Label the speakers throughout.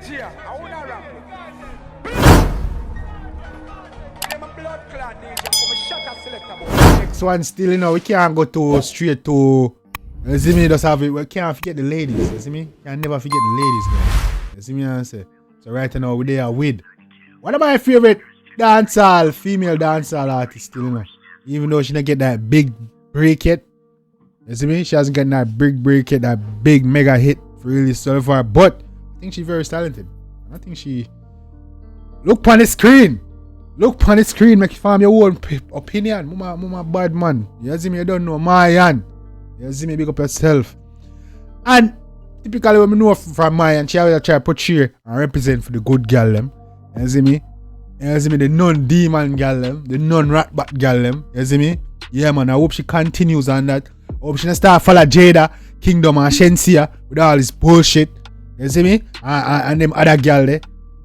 Speaker 1: DJ, I wanna rap. I'm a blood clot DJ, I'm a shot selector.
Speaker 2: Next one still, you know, we can't go to straight to. You see me, just have it. We can't forget the ladies. You see me? Can never forget the ladies, guys. You see me? I say. So right now we there with one of my favorite dancehall, female dancehall artists still, you know. Even though she didn't get that big break yet. You see me? She hasn't gotten that big break yet, that big mega hit for really so far. But I think she's very talented. I think she look on the screen. Look on the screen, make you form your own opinion. Mama bad man. You see me? You don't know Moyann. You see me? Big up yourself. And typically when I know from Moyann, she always try to portray and represent for the good girl them. You see me? You see me? The non-demon girl them, the non-rat bat girl them. You see me? Yeah man, I hope she continues on that. I hope she not start follow Jada, Kingdom and Shensia with all this bullshit. You see me? And them other girl there.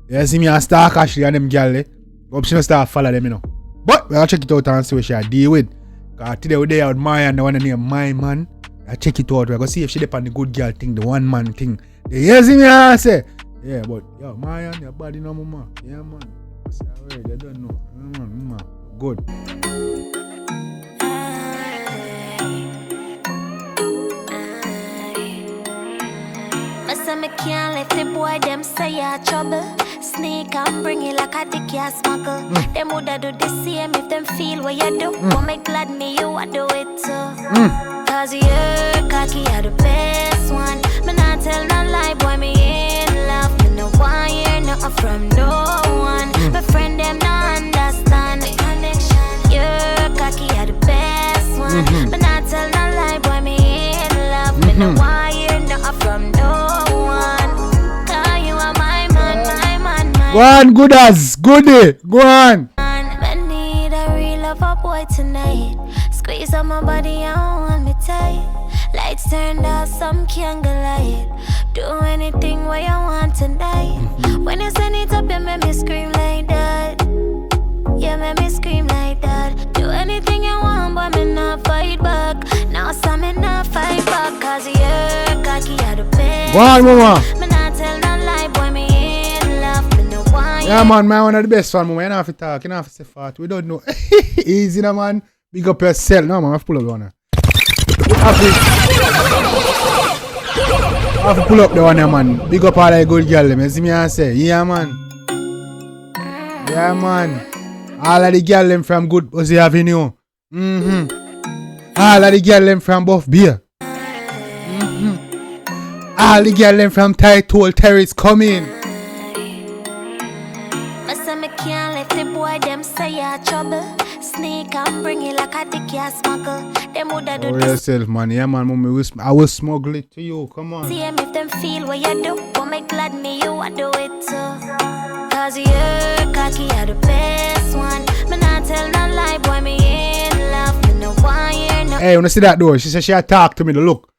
Speaker 2: You see me? And Stark Ashley and them girl there. I hope she not start follow them, you know. But we'll check it out and see what she deal with. Because today we're there with Moyann, the one named My Man. I check it out. We're going to see if she depend on the good girl thing, the one man thing. You see me? I say. Yeah, but yo, Moyann, your body no mama. Yeah, man. I say, alright, I don't know. Mama. Good.
Speaker 3: Me can't let the boy them say ya trouble. Sneak and bring it like a dick ya smuggle. Them woulda do the same if them feel what you do. Won't make glad me you I do it too. Cause you're cocky, you're the best one. Me not tell no lie, boy, me in love. Me no want hear nothing from no one. My friend them no understand the connection. You're cocky, you're the best one. Me not tell no lie, boy, me in love. Me no want hear nothing from no one. Cause you are my man, my man, my
Speaker 2: Go on, good as, goodie, go on.
Speaker 3: I need a real lover boy tonight. Squeeze on my body, I don't want me tight. Lights turned off, some candlelight. Do anything what you want tonight. When you send it up, you make me scream like that. You make me scream like that. Do anything you want, but me not fight back. Now some me not fight back. Cause you're cocky, you're the best.
Speaker 2: Go on, mama.
Speaker 3: Me not tell no lie, boy, me in love. Me no want
Speaker 2: Yeah, man, one of the best one, mama. You don't have to talk, you don't have to say fart. We don't know. Easy, no, man. Big up yourself. No, man, I have to pull up the one. I have to pull up the one, man. Big up all the good girl, you see me and say, yeah, man. Yeah, man. All of the girl them from Good Pussy Avenue. All of the girl them from Buff Beer. All the girl them from Title Terrace come in.
Speaker 3: Me can't let the boy them say ya trouble. Sneak and bring it like a dick ya smuggle. Them woulda do
Speaker 2: this yourself, man. Yeah, man, mommy, I will smuggle it to you. Come on.
Speaker 3: See him if them feel what you do. Won't make glad me you I do it too. Cause you're cocky, you're the best one. Me not tell no lie, boy, me in love. Me no want hear no.
Speaker 2: Hey, when I see that door, she said she had talk to me. Look,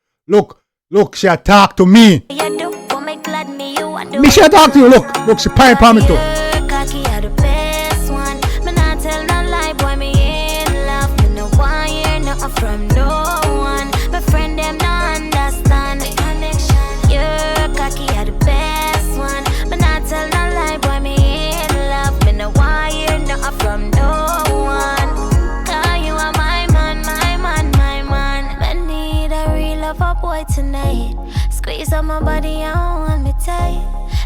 Speaker 2: she had talk to me.
Speaker 3: You do, won't make glad me you I do
Speaker 2: me she had talk to you. Look, she pipe on me too.
Speaker 3: You're cocky, you're the best one. Me not tell no lie, boy, me in love. Me no want hear nothing from no one. My friend them no understand the connection. You're cocky, you're the best one. Me not tell no lie, boy, me in love. Me no want hear nothing from no one. Cause you are my man, my man, my man. I need a real lover boy tonight. Squeeze on my body, I don't want me tight.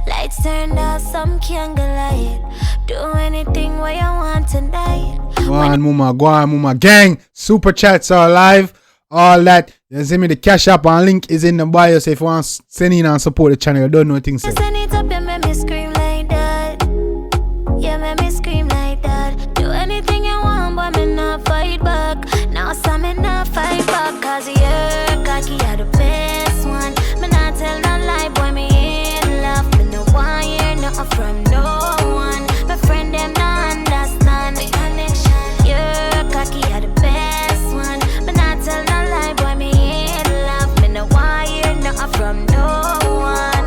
Speaker 3: Lights turned off, some candlelight. Do anything what you want tonight.
Speaker 2: Go on, mama, gang. Super chats are live. All that. You see me, the cash app and link is in the bio. So if you want to send in and support the channel, you don't know things.
Speaker 3: Send it up, you make me scream like that. You make me scream like that. Do anything you want, but me not fight back. Now some me not fight back. Cause you're cocky, you're the best one. Me not tell no lie, boy, me in love. Me no want hear nothing from no one. My friend them no understand the connection. You're cocky, you're the best one. Me not tell no lie, boy, me in love. Me no want hear nothing from no one.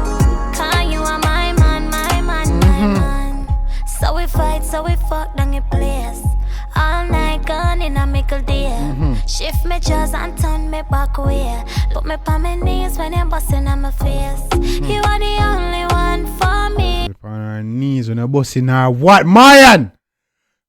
Speaker 3: Cause you are my man, my man, my man. So we fight, so we fuck down your place. All night gone in a mickle day. Shift me jaws and turn me back away. Put me on my knees when you're busting on my face. You are the only one for me.
Speaker 2: knees when you're busting her. What? Moyann!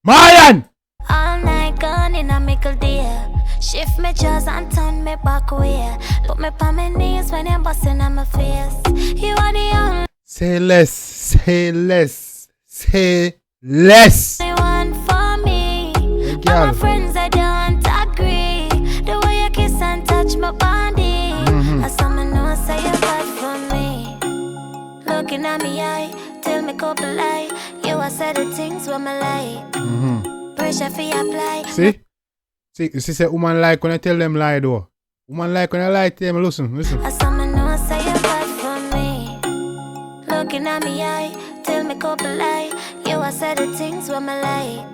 Speaker 2: Moyann!
Speaker 3: All night gone in a mickle dear. Shift me jaws and turn me back way. Put me on my knees when you're busting on my face. You are the only
Speaker 2: Say less, say less, say less.
Speaker 3: one for me.
Speaker 2: Hey,
Speaker 3: All
Speaker 2: girl.
Speaker 3: my friends I don't agree. The way you kiss and touch my body. I saw me know say you're bad for me. Looking at me eye, tell me couple lie. You are said the things what me like. Pressure for you apply.
Speaker 2: See? See, you see, say woman like when I tell them lie though. Woman like when I lie to them, listen.
Speaker 3: I saw me know say you're bad for me. Looking at me eye, tell me couple lie. You are said the things what me like.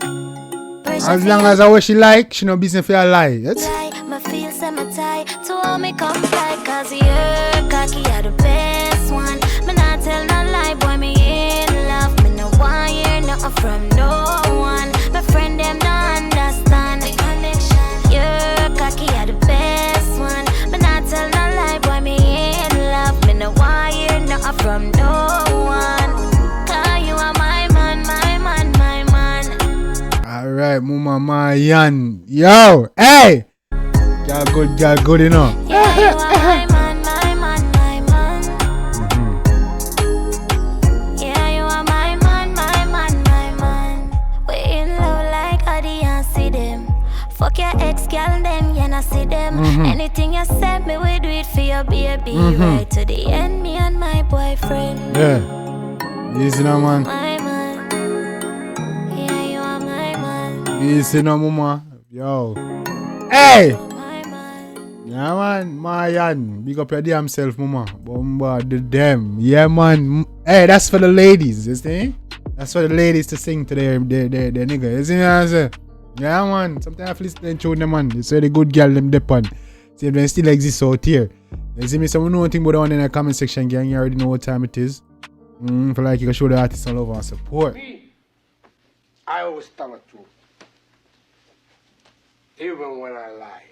Speaker 3: Pressure
Speaker 2: As
Speaker 3: for
Speaker 2: long
Speaker 3: you
Speaker 2: as I what she like, she no business for her lie. That's
Speaker 3: apply. Me feel some tie to all me comply. Cause you're cocky, you're the best one. Me not tell no lie, boy, me in love. Me no want hear nothing from no one. My friend them no understand the connection. You're cocky, you're the best one. Me not tell no lie, boy, me in love. Me no want hear nothing from no one. Cause you are my man, my man, my man.
Speaker 2: alright, Mama Moyann. Yo, hey! Girl good enough.
Speaker 3: Yeah, you are my man, my man, my man. Yeah, you are my man, my man, my man. We in love like Adi and see them. Fuck your ex girl, them, you not see them. Anything you said, me we do it for your baby. Right to the end, me and my boyfriend.
Speaker 2: Yeah. Easy now, man.
Speaker 3: My man. Yeah, you are my man.
Speaker 2: Easy now, Mama. Yo. Hey!
Speaker 3: My man.
Speaker 2: Yeah, man. Moyann. Big up your damn self, Mama. Bomba the damn. Yeah, man. Hey, that's for the ladies, you see? That's for the ladies to sing to their nigga. You see what I'm saying? Yeah, man. Sometimes I have to listen to them, man. You say the good girl, them depend. See if they still exist out here. You see me? Someone know anything about the one in the comment section, gang. You already know what time it is. Feel like you can show the artist some love and support.
Speaker 1: Me, I always tell the truth. Even when I lie.